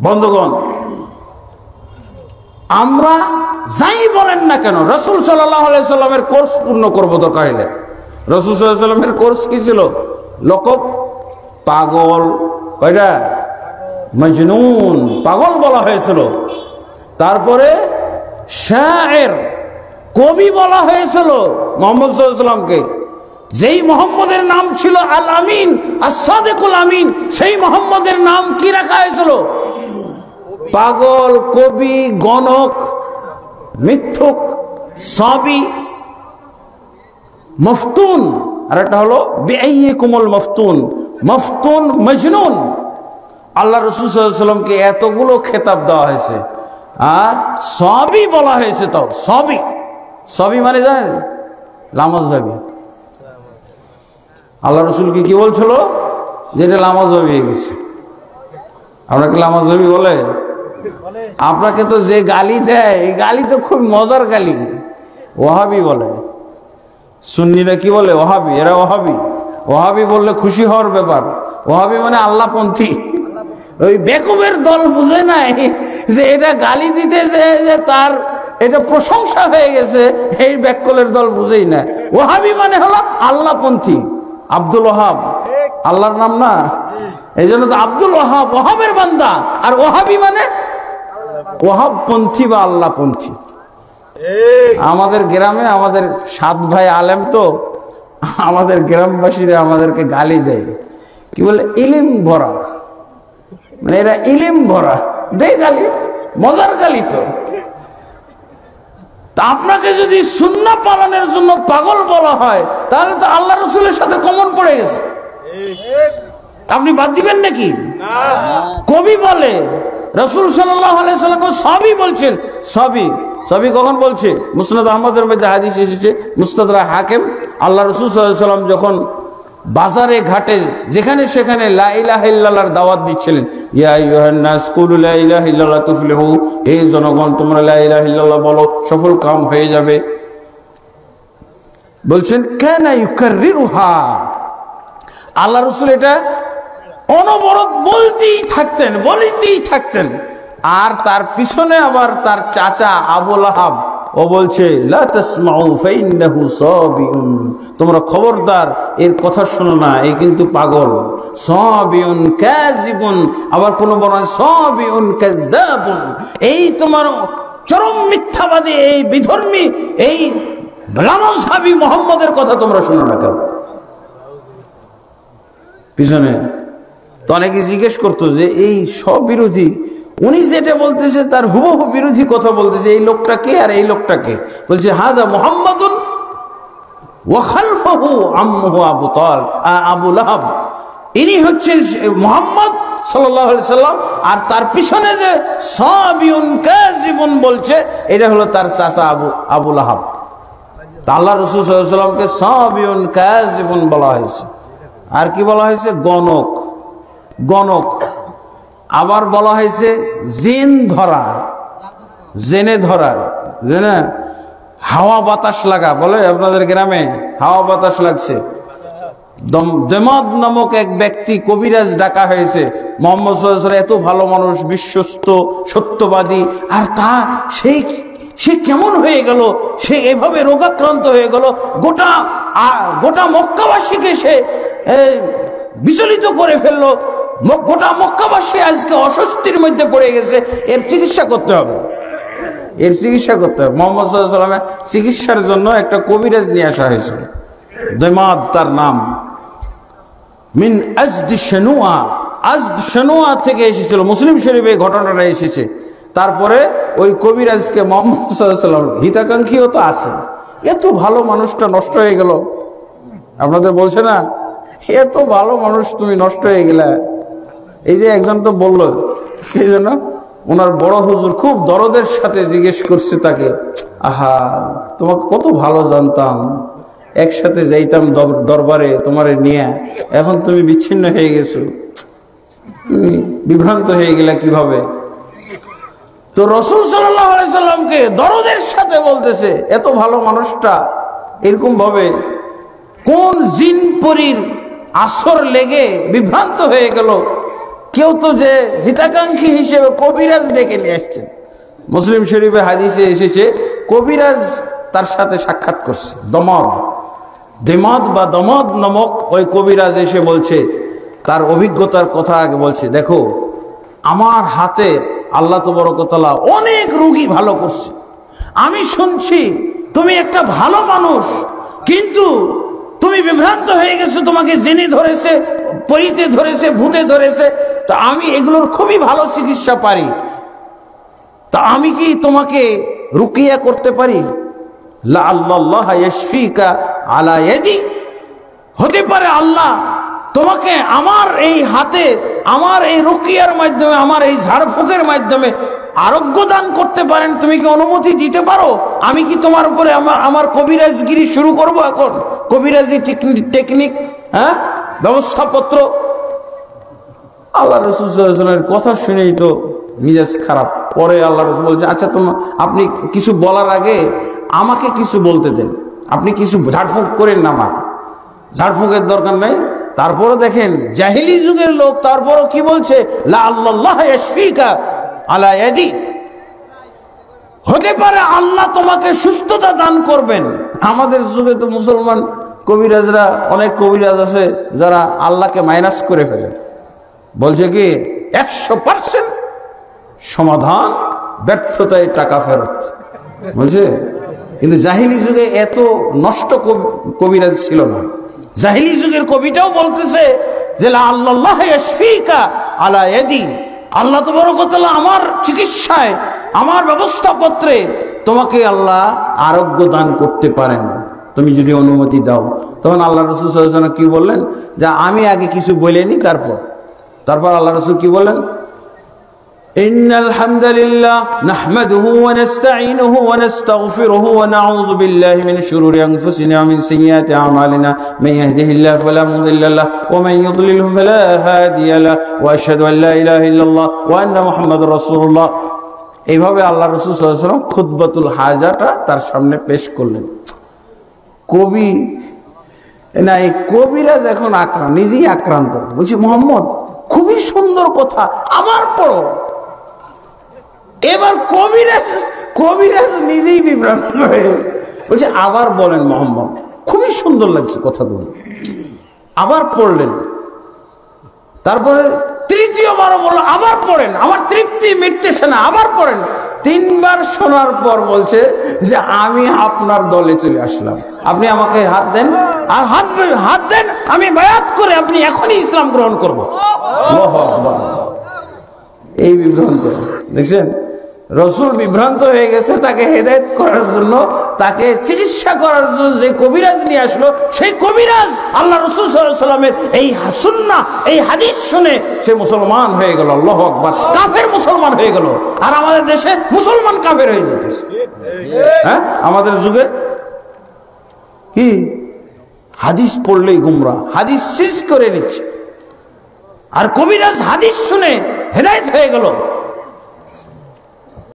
বন্ধুগণ, আমরা যাই বলেন না কেন রাসূল সাল্লাল্লাহু আলাইহি সাল্লামের কোর্স পূর্ণ করব দরকার হলে। রাসূল সাল্লাল্লাহু আলাইহি সাল্লামের কোর্স কি ছিল? লকব পাগল, কয়টা? মজনুন, পাগল বলা হয়েছিল। তারপরে শায়ের, কবি বলা হয়েছিল মুহাম্মদ সাল্লাল্লাহু আলাইহি সাল্লামকে। যেই মুহাম্মদের নাম ছিল আল আমিন, as-সাদিকুল আমিন, সেই মুহাম্মদের নাম কি রাখা হয়েছিল? পাগল, কবি, গণক, মিথ্যুক, সাবি, মফতুন। আর একটা হলো বিআইয়িকুমুল মফতুন, মফতুন, মজনুন। আল্লাহ রাসূল সাল্লাল্লাহু আলাইহি সাল্লামকে এতগুলো খেতাব দেওয়া হয়েছে, আর সাবি বলা হয়েছে। তাও সাবি, সাবি মানে জানেন? লামাজাবি। আল্লাহ রাসূলকে কি বলছিল? যেটা লামাজাবি হয়ে গেছে। আপনাকে লামাজাবি বলে? আপনাকে তো যে গালি দেয়, এই গালি তো খুব মজার গালি। ওয়াহাবি বলে। সুন্নিরা কি বলে? ওয়াহাবি। এরা ওয়াহাবি। ওয়াহাবি বললে খুশি হওয়ার ব্যাপার। ওয়াহাবি মানে আল্লাহপন্থী। ওই বেকুবের দল বুঝে নাই যে এটা গালি দিতে যে তার এটা প্রশংসা হয়ে গেছে, এই বেকুবের দল বুঝেই না। ওয়াহাবি মানে হলো আল্লাহপন্থী। আব্দুল ওয়াহাব আল্লাহর নাম না, এই জন্য তো আব্দুল ওয়াহাব, ওয়াহাবের বান্দা। আর ওয়াহাবি মানে ওয়াহাবপন্থী বা আল্লাহপন্থী। আমাদের গ্রামে আমাদের 7 ভাই আলেম, তো আমাদের গ্রামবাসীরা আমাদেরকে গালি দেয়, কি বলে? ইলিম ভরা, মানে এরা ইলিম ভরা দেয় গালি, মজার গালি। তো আপনাকে যদি সুন্নাহ পালনের জন্য পাগল বলা হয়, তাহলে তো আল্লাহ রাসূলের সাথে কমন পড়ে গেছে। আপনি বাদ দিবেন নাকি? কবি বলে, রাসূল সাল্লাল্লাহু আলাইহি সাল্লাম সবই বলছেন। সবই সবই কখন বলছে? মুসনাদ আহমদের মধ্যে হাদিস এসেছে, মুস্তাদরাক হাকিম। আল্লাহ রাসূল সাল্লাল্লাহু আলাইহি সাল্লাম যখন বাজারে ঘাটে যেখানে সেখানে লা ইলাহা ইল্লাল্লাহর দাওয়াত দিচ্ছিলেন, ইয়া আইয়ুহান নাস কুলু লা ইলাহা ইল্লাল্লাহ তুফলিহু, হে জনগণ তোমরা লা ইলাহা ইল্লাল্লাহ বলো, সফল কাম হয়ে যাবে। বলছেন কানা ইউকাররিরুহা, আল্লাহ রাসূল এটা অনবরত বলতেই থাকতেন। আর তার পিছনে আবার তার চাচা আবু লাহাব ও বলছে লা তাসমাউ ফাইন্নাহু সাবিউন, তোমরা খবরদার এর কথা শোনো না, এই কিন্তু পাগল। সাবিউন কাযিবুন, আবার কোন বর্ণনায় সাবিউন কাযাবুন, এই তোমার চরম মিথ্যাবাদী, এই বিধর্মী, এই লামাযহাবী মুহাম্মদের কথা তোমরা শোনো না কেন? পিছনে তো অনেকে জিজ্ঞেস করতো যে এই সব বিরোধী, উনি যেটা বলতেছে তার হুবহু বিরোধী কথা বলতেছে, এই লোকটাকে আর এই লোকটাকে। বলছে হাযা মুহাম্মাদুন ওয়া খালফাহু আম্মুহু আবু লাহাব, ইনি হচ্ছেন মুহাম্মদ সাল্লাল্লাহু আলাইহি সাল্লাম, আর তার পিছনে যে সাবিউন কাযিবুন বলছে, এটা হলো তার চাচা আবু লাহাব। আল্লাহ রাসূল সাল্লাল্লাহু আলাইহি সাল্লামকে সাবিউন কাযিবুন বলা হয়েছে। আর কি বলা হয়েছে? গণক। আবার বলা হয়েছে জিন ধরা, জেনে ধরা, জেনে হাওয়া বাতাস লাগা বলে আপনাদের গ্রামে, হাওয়া বাতাস লাগছে। দাম্মাম নামক এক ব্যক্তি কবিরাজ ডাকা হয়েছে। মুহাম্মদ সাল্লাল্লাহু আলাইহি ওয়াসাল্লাম এত ভালো মানুষ, বিশ্বস্ত, সত্যবাদী, আর সে কেমন হয়ে গেল? সে এভাবে রোগাক্রান্ত হয়ে গেল, গোটা মক্কাবাসীকে সে বিচলিত করে ফেললো। গোটা মক্কাবাসী আজকে অস্বস্তির মধ্যে পড়ে গেছে। এর চিকিৎসা করতে হবে। মুহাম্মদ সাল্লাল্লাহু আলাইহি ওয়াসাল্লামের চিকিৎসার জন্য একটা কবিরাজ নিয়ে আসা হয়েছিল, দাম্মাম তার নাম। মিন আজদ শানুয়া থেকে এসেছিল, মুসলিম শরীফে এই ঘটনাটা এসেছে। তারপরে ওই কবিরাজকে মুহাম্মদ সাল্লাল্লাহু আলাইহি ওয়াসাল্লাম, হিতাকাঙ্ক্ষীও তো আছে, এত ভালো মানুষটা নষ্ট হয়ে গেল। আপনাদের বলছে না, এত ভালো মানুষ তুমি নষ্ট হয়ে গেলে। এই যে একজন তো বললো, কি যেন ওনার বড় হুজুর খুব দরদের সাথে জিজ্ঞেস করছে তাকে, আহা তোমাকে কত ভালো জানতাম, একসাথে যাইতাম দরবারে তোমারে নিয়ে, এখন তুমি বিচ্ছিন্ন হয়ে গেছো, বিভ্রান্ত হয়ে গেলে কিভাবে? তো রাসূল সাল্লাল্লাহু আলাইহি সাল্লামকে দরদের সাথে বলতেছে, এত ভালো মানুষটা এরকম ভাবে কোন জিন পরীর আসর লেগে বিভ্রান্ত হয়ে গেল, কেউ তো যে হিতাকাঙ্ক্ষী হিসেবে কবিরাজ ডেকে নিয়ে আসছেন। মুসলিম শরীফে হাদিসে এসেছে কবিরাজ তার সাথে সাক্ষাৎ করছে। দমাদ বা দমাদ নামক ওই কবিরাজ এসে বলছে, তার অভিজ্ঞতার কথা আগে বলছে, দেখো আমার হাতে আল্লাহ তাবারক ওয়া তাআলা অনেক রোগী ভালো করছে। আমি শুনছি তুমি একটা ভালো মানুষ, কিন্তু তুমি বিভ্রান্ত হয়ে গেছো, তোমাকে জিনে ধরেছে, পরিতে ধরেছে, ভূতে ধরেছে। তা আমি এগুলোর খুবই ভালো চিকিৎসা পারি, তা আমি কি তোমাকে রুকিয়া করতে পারি? লা আল্লাহ ইয়াশফিকা আলা ইয়াদি, হতে পারে আল্লাহ তোমাকে আমার এই হাতে, আমার এই রুকিয়ার মাধ্যমে, আমার এই ঝাড়ফুঁকের মাধ্যমে আরোগ্য দান করতে পারেন। তুমি কি অনুমতি দিতে পারো? আমি কি তোমার উপরে আমার কবিরাজগিরি শুরু করব এখন? কবিরাজি টেকনিক, হ্যাঁ, ব্যবস্থাপত্র। আল্লাহ রাসূল সাল্লাল্লাহু আলাইহি ওয়াসাল্লামের কথা শুনেই তো মিজাজ খারাপ। পরে আল্লাহ রাসূল বলছে, আচ্ছা আপনি কিছু বলার আগে আমাকে কিছু বলতে দেন, আপনি কিছু ঝাড়ফুঁক করেন না, আমাকে ঝাড়ফুঁকের দরকার নাই। তারপরে দেখেন জাহিলি যুগের লোক তারপরও কি বলছে, লা আল্লাহ ইয়াশফিকা আলা ইয়াদি, হতে পারে আল্লাহ তোমাকে সুস্থতা দান করবেন। আমাদের যুগে তো মুসলমান কবিরাজরা, অনেক কবিরাজ আছে যারা আল্লাহকে মাইনাস করে ফেলে, বলছে কি 100% সমাধান, ব্যর্থতায় টাকা ফেরত বলছে। কিন্তু জাহিলি যুগে এত নষ্ট কবিরাজ ছিল না। জাহিলি যুগের কবিটাও বলতেছে যে লা আল্লাহ ইয়াশফিকা আলা ইয়াদি, আল্লাহ তাবারক ওয়া তাআলা আমার চিকিৎসায়, আমার ব্যবস্থাপত্রে তোমাকে আল্লাহ আরোগ্য দান করতে পারেন, তুমি যদি অনুমতি দাও। তখন আল্লাহ রাসূল সাল্লাল্লাহু আলাইহি ওয়াসাল্লাম কি বললেন, যে আমি আগে কিছু বলিনি, তারপর আল্লাহ রাসূল কি বললেন, ইন্নাল হামদালিল্লাহ নাহমাদুহু ওয়া নাস্তাঈনুহু ওয়া নাস্তাগফিরুহু ওয়া নাউযু বিল্লাহি মিন শুরুরি আনফুসিনা ওয়া মিন সাইয়্যাতি আমালিনা মান ইয়াহদিহিল্লাহু ফালা মুদিল্লা লাহু ওয়া মান ইউদ্লিলহু ফালা হাদিয়া লাহু ওয়া আশহাদু আল লা ইলাহা ইল্লাল্লাহ ওয়া আন্না মুহাম্মাদুর রাসূলুল্লাহ। এইভাবে আল্লাহ রাসূল সাল্লাল্লাহু আলাইহি ওয়াসাল্লাম খুতবাতুল হাজাটা তার সামনে পেশ করলেন। কবি না, এই কবিরাজ এখন নিজেই আক্রান্ত, বলছি মোহাম্মদ খুবই সুন্দর কথা, আবার পড়ো। এবার কবিরাজ নিজেই বিভ্রান্ত হয়ে বলছে, আবার বলেন মোহাম্মদ, খুবই সুন্দর লাগছে কথাগুলো। আবার পড়লেন, তারপরে তৃতীয়বারও বলল, আবার পড়েন, আমার তৃপ্তি মিটতেছে না, আবার পড়েন। 3 বার শোনার পর বলছে যে আমি আপনার দলে চলে আসলাম, আপনি আমাকে হাত দেন, আর হাত দেন, আমি বায়াত করে আপনি এখনই ইসলাম গ্রহণ করবো। আল্লাহু আকবার। এই বিভ্রান্ত দেখছেন, রসুল বিভ্রান্ত হয়ে গেছে, তাকে হেদায়েত করার জন্য, তাকে চিকিৎসা করার জন্য যে কবিরাজ নিয়ে আসলো, সেই কবিরাজ আল্লাহ রাসূল সাল্লাল্লাহু আলাইহি ওয়াসাল্লামের এই সুন্নাহ, এই হাদিস শুনে সে মুসলমান হয়ে গেল। আল্লাহু আকবার। কাফের মুসলমান হয়ে গেল। আর আমাদের দেশে মুসলমান কাফের হয়ে যেতেছে। হ্যাঁ, আমাদের যুগে কি হাদিস পড়লেই গুমরাহ, হাদিস শেষ করে নিচ্ছে। আর কবিরাজ হাদিস শুনে হেদায়েত হয়ে গেল।